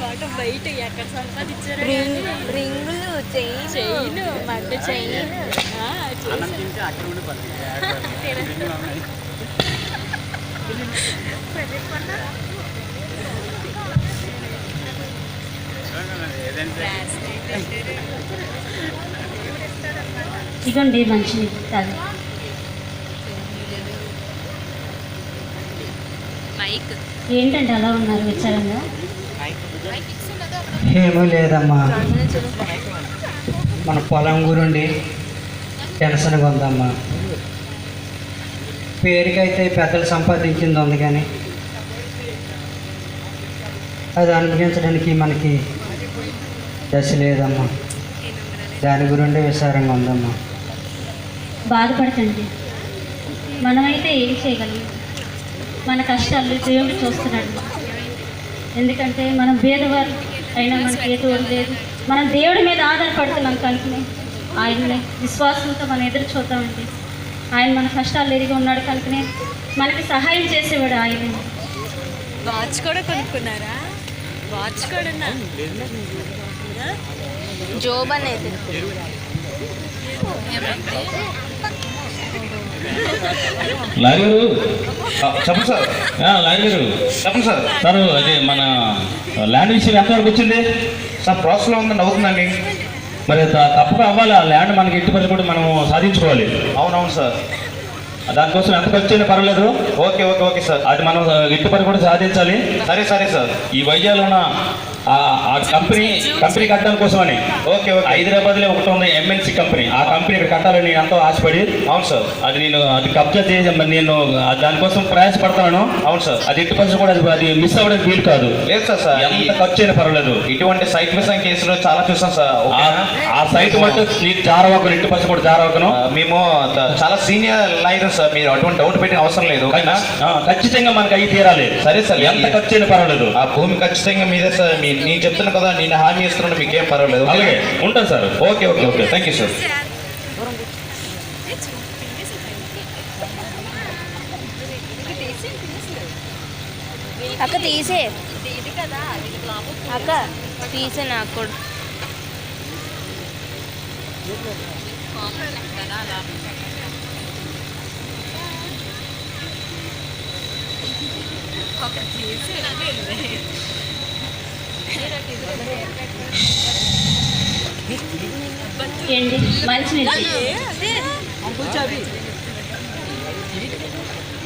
Bottom బయట ఎక్కడ సంపాదించారు? రింగులు, చైన్, మడ్డ చైన్. ఇగోండి మంచి కాదు. ఏంటంటే అలా ఉన్నారు విచారంగా? ఏమీ లేదమ్మా, మన పొలం గురుండి టెన్షన్గా ఉందమ్మా. పేరుకైతే పెద్దలు సంపాదించింది ఉంది కానీ అది అనుభవించడానికి మనకి దశ లేదమ్మా. దాని గురించి విచారంగా ఉందమ్మా. బాధపడకండి, మనమైతే ఏం చేయగలం? మన కష్టాలు దేవుడు చూస్తున్నాడు. ఎందుకంటే మనం పేదవారు అయినా మనకి ఏ తోడు లేదు. మనం దేవుడి మీద ఆధారపడుతున్నాం కనుకనే ఆయన్ని విశ్వాసంతో మనం ఎదురు చూద్దామండి. ఆయన మన కష్టాలు ఎరిగి ఉన్నాడు కనుకనే మనకి సహాయం చేసేవాడు ఆయన. వాచ్ కూడా కొనుక్కున్నారా? వాచ్ కూడా జోబ్ అనేది లాయర్ చెప్పండి సార్. లాయర్ చెప్పండి సార్. సార్ అది మన ల్యాండ్ విషయం ఎంతవరకు వచ్చింది సార్? ప్రాసెస్లో ఉందండి, అవుతుందండి. మరి తప్పక అవ్వాలి. ఆ ల్యాండ్ మనకి ఎట్టి పరిస్థితి కూడా మనం సాధించుకోవాలి. అవునవును సార్. దానికోసం ఎంత ఖర్చు అయినా పర్వాలేదు. Okay okay okay sir. అది మనం ఎట్టి పని కూడా సాధించాలి. సరే సరే సార్. ఈ వైజాగ్లో ఉన్న ఆ కంపెనీ కట్టడం కోసమని ఓకే ఓకే హైదరాబాద్లో ఒకటి ఉంది ఎంఎన్సీ కంపెనీ. ఆ కంపెనీ ఇక్కడ కట్టాలని నేను ఎంతో ఆశపడి అవును సార్ అది కబ్జా చేసి నేను దానికోసం ప్రయాసపడతాను. అవును సార్. అది ఎట్టి పరిస్థితి కూడా అది మిస్ అవ్వడానికి వీలు కాదు. లేదు సార్. సార్ ఎంత ఖర్చు అయినా పర్వాలేదు. ఇటువంటి సైట్ మిస్సింగ్ కేసులో చాలా చూసాం సార్. ఆ సైట్ మటు నీకు జారవకను, ఎట్టి పరిస్థితి కూడా జారవకను. మేము చాలా సీనియర్ లాయర్ సార్, మీరు అటువంటి డౌట్ పెట్టిన అవసరం లేదు. ఖచ్చితంగా మనకి అయ్యి తీరాలి. సరే సార్, ఎంత ఖర్చు అయినా పర్వాలేదు. ఆ భూమి ఖచ్చితంగా మీదే సార్. నేను చెప్తున్నా కదా, నేను హామీ ఇస్తున్నాను, మీకేం పర్వాలేదు. అలాగే ఉంటాను sir. Okay okay okay thank you sir. అక్క తీసే అక్క తీసే నాకు కూడా. ఏంటి మంచి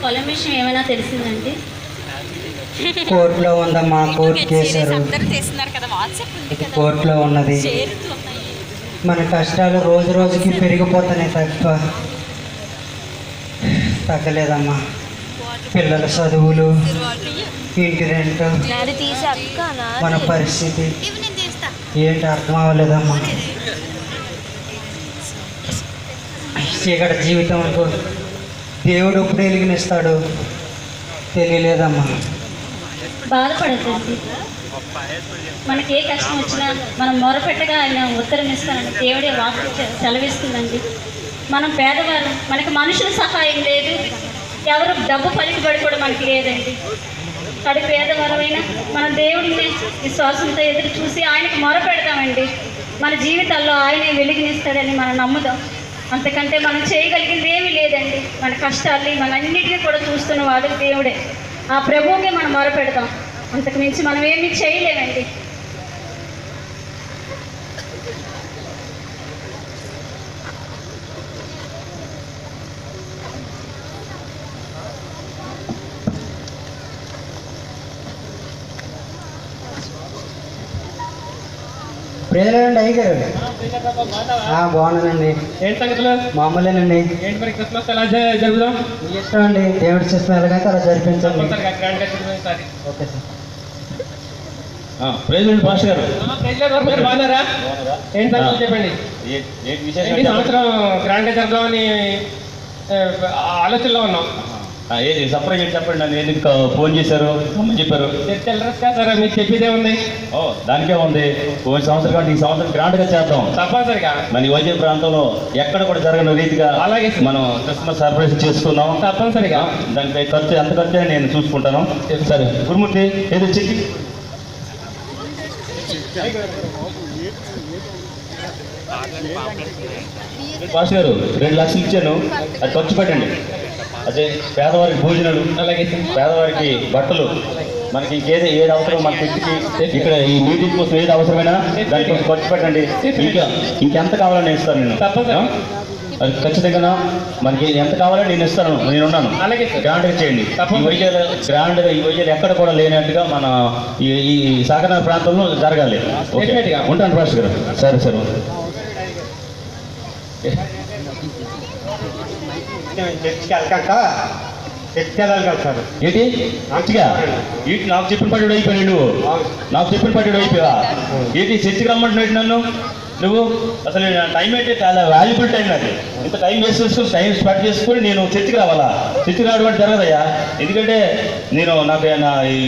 పొలం విషయం ఏమైనా తెలిసిందండి? కోర్టులో ఉందమ్మా, కోర్టు కేసారు, కోర్టులో ఉన్నది. మన కష్టాలు రోజు రోజుకి పెరిగిపోతున్నాయి తప్ప తగ్గలేదమ్మా. పిల్లల చదువులు, ఇంటి రెంట్, మన పరిస్థితి ఏంటి అర్థం అవ్వలేదమ్మా. చీకటి జీవితం అనుకో దేవుడు ఎప్పుడు వెలిగినిస్తాడు తెలియలేదమ్మా. బాధపడద్దండి, మనకి ఏ కష్టం వచ్చినా మనం మొరపెట్టగా ఆయన ఉత్తరం ఇస్తానని దేవుడే వాక్కు సెలవిస్తుందండి. మనం పేదవారు, మనకి మనుషుల సహాయం లేదు, ఎవరు డబ్బు పలికిబడి కూడా మనకి లేదండి. కడు పేదవారమైన మన దేవుడిని విశ్వాసంతో ఎదురు చూసి ఆయనకు మొరపెడతామండి. మన జీవితాల్లో ఆయనే వెలుగునిస్తాడని మనం నమ్ముదాం. అంతకంటే మనం చేయగలిగింది ఏమీ లేదండి. మన కష్టాల్ని మన అన్నిటినీ కూడా చూస్తున్న వాడు దేవుడే. ఆ ప్రభువుకి మనం మొరపెడతాం, అంతకు మించి మనం ఏమీ చేయలేమండి. ప్రేరండి అయ్యగారు. బాగున్నానండి. ఏంటి సంగతులు? మామూలేనండి. ఏంటి మరి క్రిస్మస్ ఎలా జరుపుదాం? మీ ఇష్టం అండి, దేవుడి సిస్టమ్ ఎలాగైతే అలా జరిపించండి. Okay sir. ప్రెసిడెంట్ భాష గారు బాగున్నారా? ఏంటి సంగతులు చెప్పండి. ఏంటి సంవత్సరం గ్రాండ్గా జరుపుదామని ఆలోచనలో ఉన్నాం. ఏది సర్ప్రైజ్ చెప్పండి. నన్ను ఎందుకు ఫోన్ చేశారు, చెప్పారు? సార్ మీకు చెప్పేదే ఉంది. దానికే ఉంది. పోయిన సంవత్సరం కంటే ఈ సంవత్సరం గ్రాండ్గా చేద్దాం తప్పనిసరిగా. మన వైద్య ప్రాంతంలో ఎక్కడ కూడా జరగని రీతిగా అలాగే మనం క్రిస్మస్ సర్ప్రైజ్ చేసుకుందాం. తప్పనిసరిగా. దానిపై ఖర్చు ఎంత ఖర్చు నేను చూసుకుంటాను. సరే గురుమూర్తి ఏదో చెక్కి పాస్ గారు 2 లక్షలు ఇచ్చాను, అది ఖర్చు పెట్టండి. అదే పేదవారికి భోజనాలు, అలాగే పేదవారికి బట్టలు, మనకి ఇంకేది ఏది అవసరం మన వ్యక్తికి ఇక్కడ ఈ మీటింగ్ కోసం ఏది అవసరమైనా దానికోసం ఖర్చు పెట్టండి. ఇంకెంత కావాలో నేను ఇస్తాను. నేను తప్పకుండా. అది ఖచ్చితంగా మనకి ఎంత కావాలో నేను ఇస్తాను, నేనున్నాను. అలాగే గ్రాండ్గా చేయండి. తప్పకుండా. ఈ వైద్యాలు గ్రాండ్గా ఈ వైద్యాలు ఎక్కడ కూడా లేనట్టుగా మన ఈ సాగర ప్రాంతంలో జరగాలి. Okay, Definitely. ఉంటాను పాస్ గారు. సరే సరే. చర్చికి వెళ్ళాలి కదా సార్. ఏంటి మంచిగా ఏంటి నాకు చెప్పిన పట్టుడు అయిపోయావు నువ్వు, నాకు చెప్పిన పట్టుడు అయిపోయావా? ఏంటి చర్చికి రమ్మంటున్నాడు నన్ను నువ్వు? అసలు టైం అయితే చాలా వాల్యుబుల్ టైం అది. ఇంత టైం వేస్ట్ చేసుకుని టైం స్పెండ్ చేసుకుని నేను చర్చికి రావాలా? చర్చికి రావడం అంటే జరగదయ్యా. ఎందుకంటే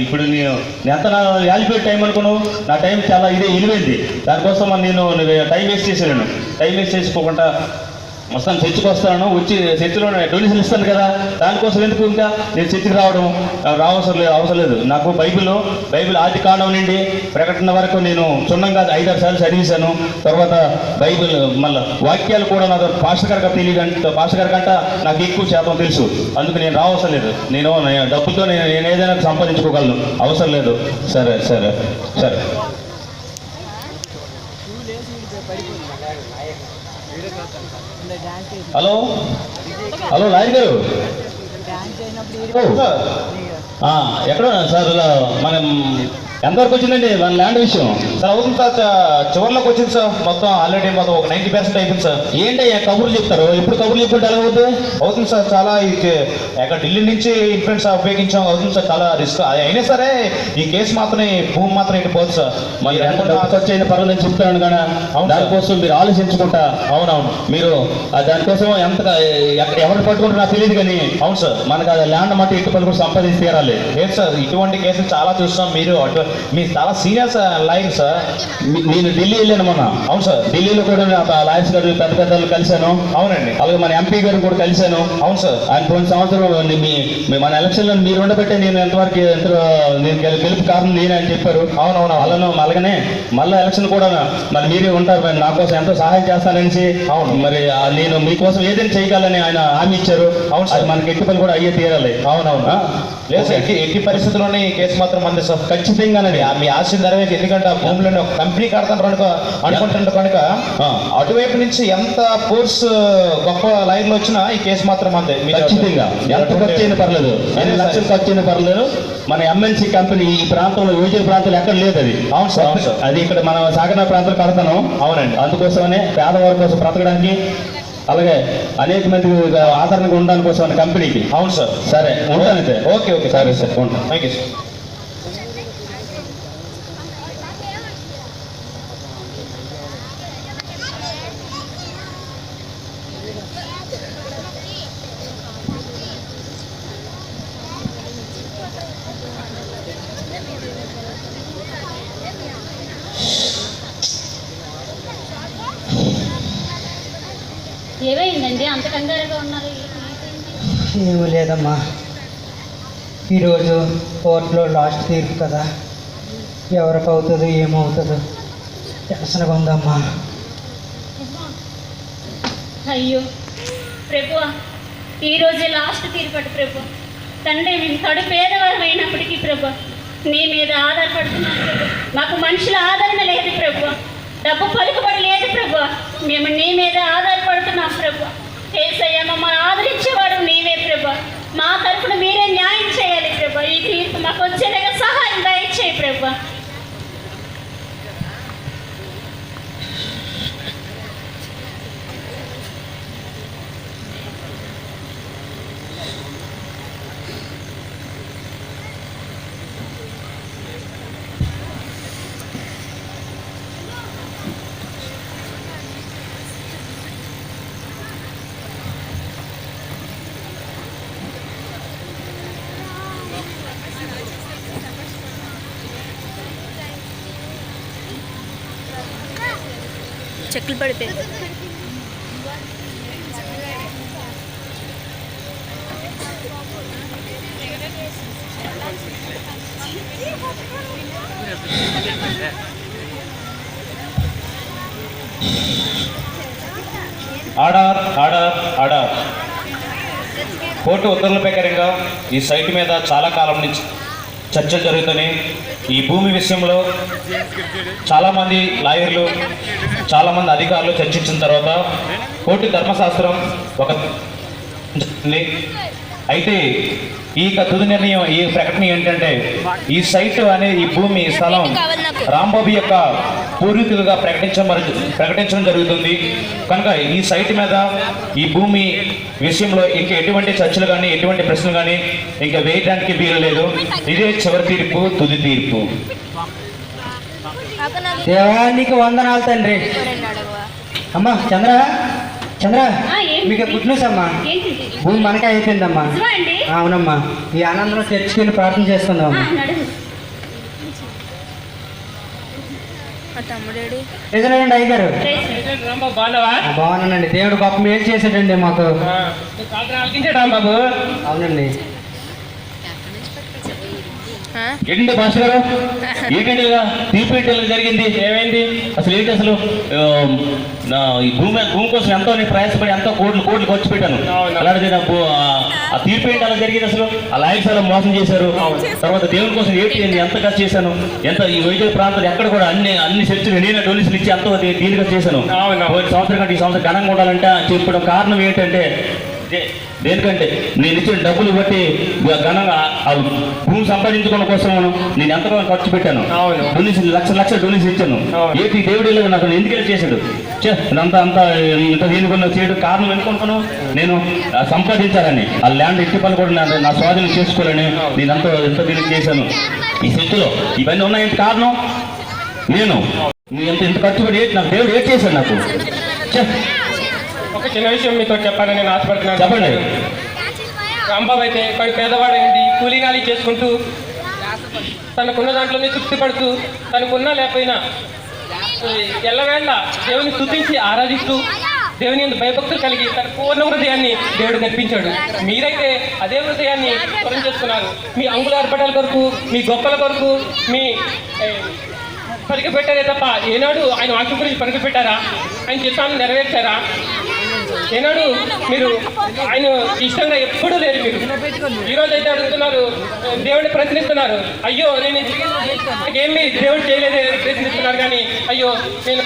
ఇప్పుడు నేను ఎంత నా వాల్యుబుల్ టైం అనుకున్నావు? నా టైం చాలా విలువైంది. దానికోసం నేను టైం వేస్ట్ చేశాను. టైం వేస్ట్ చేసుకోకుండా వస్తాను, చర్చికి వస్తాను, వచ్చి చర్చిలో డొనేషన్ ఇస్తాను కదా, దానికోసం ఎందుకు ఇంకా నేను చర్చికి రావడం అవసరం లేదు. నాకు బైబిల్ ఆది కాండం నుండి ప్రకటన వరకు నేను క్షుణ్ణంగా 5-6 సార్లు చదివేశాను. తర్వాత బైబిల్ మళ్ళీ వాక్యాలు కూడా నాకు పాస్టర్ గారికి తెలియదు, పాస్టర్ గారి కంట నాకు ఎక్కువ శాతం తెలుసు. అందుకు నేను రావసరం లేదు. నేను డబ్బుతో నేను ఏదైనా సంపాదించుకోగలను, అవసరం లేదు. సరే సరే సరే. హలో హలో లాయర్ గారు, ఎక్కడ సార్? ఇలా మనం ఎంతవరకు వచ్చిందండి మన ల్యాండ్ విషయం? సార్ అవుతుంది సార్, చివరిలోకి వచ్చింది సార్. మొత్తం ఆల్రెడీ మొత్తం ఒక 90% అయిపోయింది సార్. ఏంటి కబుర్లు చెప్తారు? ఎప్పుడు కబుర్లు చెప్పుకుంటే ఎలా అవుతుంది? అవుతుంది సార్, చాలా ఎక్కడ ఢిల్లీ నుంచి ఇన్ఫ్లుయెన్స్ ఉపయోగించాం. అవుతుంది సార్, చాలా రిస్క్. అయినా సరే ఈ కేసు మాత్రం భూమి మాత్రం పోతుంది సార్. మరి ఎంత డబ్బు ఖర్చు అయినా పర్వాలేదు చెప్తాను కానీ దానికోసం మీరు ఆలోచించుకుంటా. అవునవును, మీరు దానికోసం ఎంత ఎవరు పట్టుకుంటారో నాకు తెలియదు కానీ అవును సార్, మనకు అది ల్యాండ్ మట్టి ఇటు పని కూడా సంపాదించి తీరాలి. లేదు సార్, ఇటువంటి కేసులు చాలా చూస్తాం. మీరు చాలా సీరియస్ లైన్ సార్. నేను ఢిల్లీ వెళ్ళాను మొన్న. అవును సార్, ఢిల్లీలో కూడా లాయర్స్ గారు పెద్ద పెద్దలు కలిశాను. అవునండి, అలాగే మన ఎంపీ గారిని కూడా కలిశాను. అవును సార్. ఆయన పోయిన సంవత్సరం మన ఎలక్షన్లో మీరు ఉండబట్టే నేను నేను గెలుపు కారణం నేనే అని చెప్పారు. అవునవును, వాళ్ళను అలాగనే మళ్ళీ ఎలక్షన్ కూడా మరి మీరే ఉంటారు, మరి నా కోసం ఎంతో సహాయం చేస్తాననేసి. అవును, మరి నేను మీకోసం ఏదైనా చేయగలని ఆయన హామీ ఇచ్చారు. అవును సార్, మనకి ఎట్టి పని కూడా అయ్యే తీరాలి. అవునవును. లేదు సార్, ఎట్టి పరిస్థితుల్లోనే ఈ కేసు మాత్రం మంది సార్. ఖచ్చితంగానే మీ ఆశ నెరవేర్చి, ఎందుకంటే ఆ భూమిలోనే ఒక కంపెనీ కడతాను అనుకుంటుంటే కనుక అటువైపు నుంచి ఎంత ఫోర్స్ గొప్ప లైన్లో వచ్చినా ఈ కేసు మాత్రం అంతే. ఖచ్చితంగా ఎంత ఖర్చు అయినా పర్లేదు, 2 లక్షలు ఖర్చు అయినా పర్లేదు. మన ఎంఎన్సీ కంపెనీ ఈ ప్రాంతంలో యోజన ప్రాంతంలో ఎక్కడ లేదు అది. అవును సార్, అవును సార్. అది ఇక్కడ మన సాగర ప్రాంతాలు కడతాను. అవునండి, అందుకోసమనే పేదవారి కోసం బ్రతకడానికి, అలాగే అనేక మంది ఆదరణగా ఉండడానికి కోసం కంపెనీకి. అవును సార్. సరే ఉంటానైతే. ఓకే ఓకే, సరే సార్, ఉంటాను. Thank you sir. ఏమైందండి అంత కంగారుగా ఉన్నారు? ఏమీ లేదమ్మా, ఈరోజు కోర్టులో లాస్ట్ తీర్పు కదా, ఎవరికి అవుతుందో ఏమవుతుందో టెన్షన్గా ఉందమ్మా. అయ్యో ప్రభువా, ఈరోజే లాస్ట్ తీర్పడు ప్రభు. తండ్రి, మేము కడు పేదవారం అయినప్పటికీ ప్రభు నీ మీద ఆధారపడుతున్నాం ప్రభు. మాకు మనుషుల ఆదరణ లేదు ప్రభు, డబ్బు పలుకుబడి లేదు ప్రభు. మేము నీ మీద ఆధారపడుతున్నాం ప్రభు. యేసయ్య, మమ్మల్ని ఆదరించేవాడు నీవే ప్రభు. మా తరఫున మీరే న్యాయం చేయాలి ప్రభు. ఈ తీర్పు మాకు వచ్చేలాగా సహాయం దయచేయి ప్రభు. చెక్కులు పడిపోయి ఆర్డర్ ఆర్డర్ ఆర్డర్. కోర్టు ఉత్తర్వుల ప్రకారంగా ఈ సైట్ మీద చాలా కాలం నుంచి చర్చలు జరుగుతున్నాయి. ఈ భూమి విషయంలో చాలామంది లాయర్లు, చాలామంది అధికారులు చర్చించిన తర్వాత కోర్టు ధర్మశాస్త్రం ఒక అయితే ఈ తుది నిర్ణయం, ఈ ప్రకటన ఏంటంటే ఈ సైట్ అనే ఈ భూమి స్థలం రాంబాబు యొక్క పూర్వీకులుగా ప్రకటించడం జరుగుతుంది. కనుక ఈ సైట్ మీద ఈ భూమి విషయంలో ఇంకా ఎటువంటి చర్చలు కానీ ఎటువంటి ప్రశ్నలు కానీ ఇంకా వేయడానికి వీలు లేదు. ఇదే చివరి తీర్పు, తుది తీర్పు. దేవానికి వందనాలు తండ్రి. అమ్మా చంద్ర, చంద్ర మీకు గుడ్ న్యూస్ అమ్మా. ఏంటి భూమి మనకే అయిపోయిందమ్మా. నిజమా అండి? అవునమ్మా. ఈ ఆనందంలో చర్చికి వెళ్ళి ప్రార్థన చేసుకుందాం. నడుము. మా తమ్ముడేడి నిజమేనండి అయ్యగారు. రాంబాబు బాగున్నావా? బాగున్నానండి. దేవుడు గొప్ప మేలు చేశాడండి మాకు. ఆలకించాడు రాంబాబు. అవునండి. ఏంటండి భాస్కర్ గారు, ఏంటండి తీర్పు జరిగింది? ఏమైంది అసలు ఏంటి అసలు? ఈ భూమి కోసం ఎంతో నేను ప్రయాసపడి ఎంతో కోట్లు ఖర్చు పెట్టాను. అలాంటిది నాకు ఆ తీర్పు ఏంటి అలా జరిగింది? అసలు ఆ లాయర్స్ అలా మోసం చేశారు. తర్వాత దేవుని కోసం ఏంటి నేను ఎంత ఖర్చు చేశాను, ఎంత ఈ వైద్య ప్రాంతాలు ఎక్కడ కూడా అన్ని చర్చలు నేను డొనేషన్ ఇచ్చి ఎంతో దీనిగా చేశాను. సంవత్సరం కంటే ఈ సంవత్సరం ఘనంగా ఉండాలంటే చెప్పడం కారణం ఏంటంటే దేనికంటే నేను ఇచ్చిన డబ్బులు బట్టి ఘనంగా భూమి సంపాదించుకోవడం కోసం నేను ఎంతగానో ఖర్చు పెట్టాను. డొనేషన్ లక్షల డొనేషన్ ఇచ్చాను. ఏంటి దేవుడు నాకు ఎందుకు చేశాడు? ఇంత దీనికొన్న చేయడం కారణం ఎందుకనుకున్నాను? నేను సంపాదించాలని, ఆ ల్యాండ్ ఎట్టి పనులు కూడా నా స్వాధీనం చేసుకోవాలని నేను ఎంత దీనికి చేశాను. ఈ స్థితిలో ఇవన్నీ ఉన్నాయంటే కారణం నేను ఎంత ఖర్చుపడి నాకు దేవుడు ఏం చేశాడు నాకు. ఒక చిన్న విషయం మీతో చెప్పాలని నేను ఆశపడుతున్నాను. చెప్పండి. రాంబాబు అయితే పేదవాడైంది, కూలీనాలి చేసుకుంటూ తనకున్న దాంట్లోనే తృప్తి పడుతూ తనకున్నా లేకపోయినా ఎల్లవేళ దేవుని స్తుతించి ఆరాధిస్తూ దేవుని యందు భయభక్తులు కలిగి తన పూర్ణ హృదయాన్ని దేవుడు కల్పించాడు. మీరైతే అదే హృదయాన్ని పొరం చేసుకున్నారు. మీ అంగుల ఆర్భటాల కొరకు, మీ గొప్పల కొరకు, మీ పలికి పెట్టారే తప్ప ఏనాడు ఆయన వాక్యం గురించి పలికి పెట్టారా? ఆయన చిత్తాన్ని నెరవేర్చారా? ఏనాడు మీరు ఆయన ఇష్టంగా ఎప్పుడూ లేరు. మీరు ఈరోజు అయితే అడుగుతున్నారు, దేవుడిని ప్రశ్నిస్తున్నారు. అయ్యో నేను ఏమి దేవుడు చేయలేదే ప్రశ్నిస్తున్నారు. కానీ అయ్యో నేను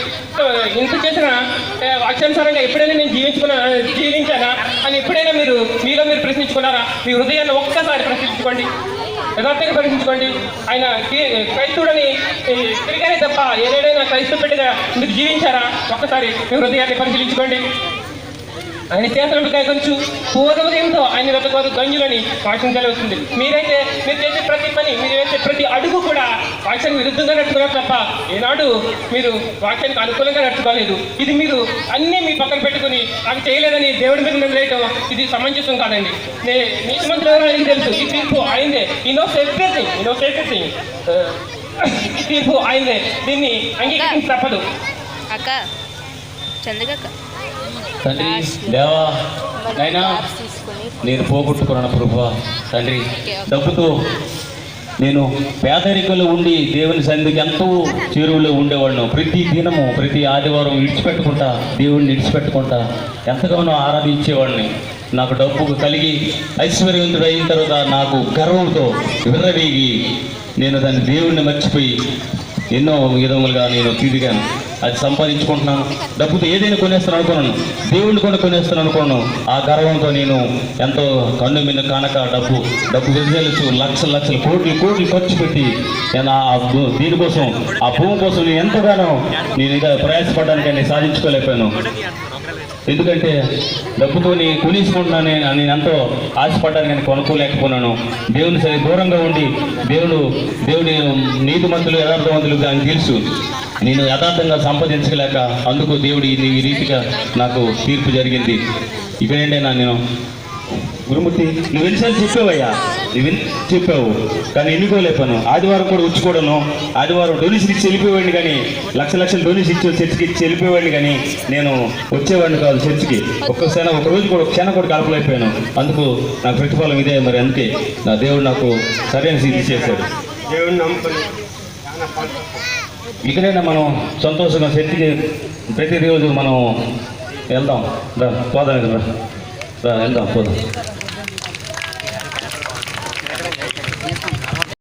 ఇంత చేసిన వాక్యానుసారంగా ఎప్పుడైనా నేను జీవించానా అని ఎప్పుడైనా మీలో మీరు ప్రశ్నించుకున్నారా? మీ హృదయాన్ని ఒక్కసారి ప్రశ్నించుకోండి, యథార్థంగా ప్రశ్నించుకోండి. ఆయన క్రైస్తవుడని తిరిగానే తప్ప ఏదైనా క్రైస్తవ బిడ్డగా మీరు జీవించారా? ఒక్కసారి మీ హృదయాన్ని పరిశీలించుకోండి. ఆయన చేతులను కైకొంచు పూర్ణ హృదయంతో ఆయన వెతకోరు గంజులని వాక్యం కలిగిస్తుంది. మీరైతే మీరు చేసే ప్రతి పని, మీరు వేసే ప్రతి అడుగు కూడా వాక్యానికి విరుద్ధంగా నడుచుకున్నారు తప్ప ఏనాడు మీరు వాక్యానికి అనుకూలంగా నడుచుకోలేదు. ఇది మీరు అన్నీ మీ పక్కన పెట్టుకుని నాకు చేయలేదని దేవుడి మీద నిలవేయటం ఇది సమంజసం కాదండి. నీతిమంతులు ఎవరో ఆయనకి తెలుసు. ఈ తీర్పు ఆయనదే. ఈ నోస్ ఎవ్రీథింగ్. ఈ తీర్పు ఆయనదే. దీన్ని అంగీకరించి తప్పదు. అక్క చంద్రకక్క తండ్రి దేవా, నైనా నేను పోగొట్టుకున్నాను ప్రభువా. తండ్రి డబ్బుతో నేను పేదరికలో ఉండి దేవుని సన్నిధికి ఎంతో చేరువలో ఉండేవాళ్ళను. ప్రతి దినము ప్రతి ఆదివారం విడిచిపెట్టుకుంటా, దేవుడిని విడిచిపెట్టుకుంటా ఎంతగానో ఆరాధించేవాడిని. నాకు డబ్బు కలిగి ఐశ్వర్యవంతుడు అయిన తర్వాత నాకు గర్వంతో విర్రవీగి నేను దాన్ని దేవుడిని మర్చిపోయి ఎన్నో విధములుగా నేను తిరిగాను. అది సంపాదించుకుంటున్నాను. డబ్బుతో ఏదైనా కొనేస్తాను అనుకున్నాను, దేవుడిని కూడా కొనేస్తాను అనుకున్నాను. ఆ గర్వంతో నేను ఎంతో కన్ను మీద కానక డబ్బు వెదజల్లుతూ లక్షలు కోట్లు ఖర్చు పెట్టి నేను దీనికోసం, ఆ భూమి కోసం నేను ఎంతగానో నేను ఇంకా ప్రయాసపడడానికని సాధించుకోలేకపోయాను. ఎందుకంటే డబ్బుతో కొనేసుకుంటున్నాను నేను ఎంతో ఆశపడ్డాను కానీ కొనుక్కోలేకపోయినాను. దేవుని సరి దూరంగా ఉండి దేవుని నీతిమంతులు యథార్థవంతులు అని తెలుసు. నేను యథార్థంగా సంపాదించలేక అందుకు దేవుడు ఈ రీతిగా నాకు తీర్పు జరిగింది. ఇక్కడేంటైనా నేను గురుమూర్తి నువ్వు ఎన్నిసార్లు చెప్పావయ్యా, చెప్పావు కానీ ఎన్నుకోలేపాను. ఆదివారం కూడా ఉంచుకోవడను, ఆదివారం డొనేషన్ ఇచ్చి వెళ్ళిపోయేవాడిని కానీ లక్షలు డొనేషన్ ఇచ్చి చర్చికి ఇచ్చి వెళ్ళిపోయేవాడిని కానీ నేను వచ్చేవాడిని కాదు చర్చికి. ఒక్కసారి ఒక రోజు కూడా క్షణం కూడా కలపలేకపోయాను. అందుకు నాకు ప్రతిఫలం ఇదే. మరి అందుకే నా దేవుడు నాకు సరైన స్థితి చేశాడు. దేవుడిని నమ్ముకొని చాలా ఇకనైనా మనం సంతోషంగా శక్తికి ప్రతిరోజు మనం వెళ్దాం రా పోదాం కదా రా వెళ్దాం పోదాం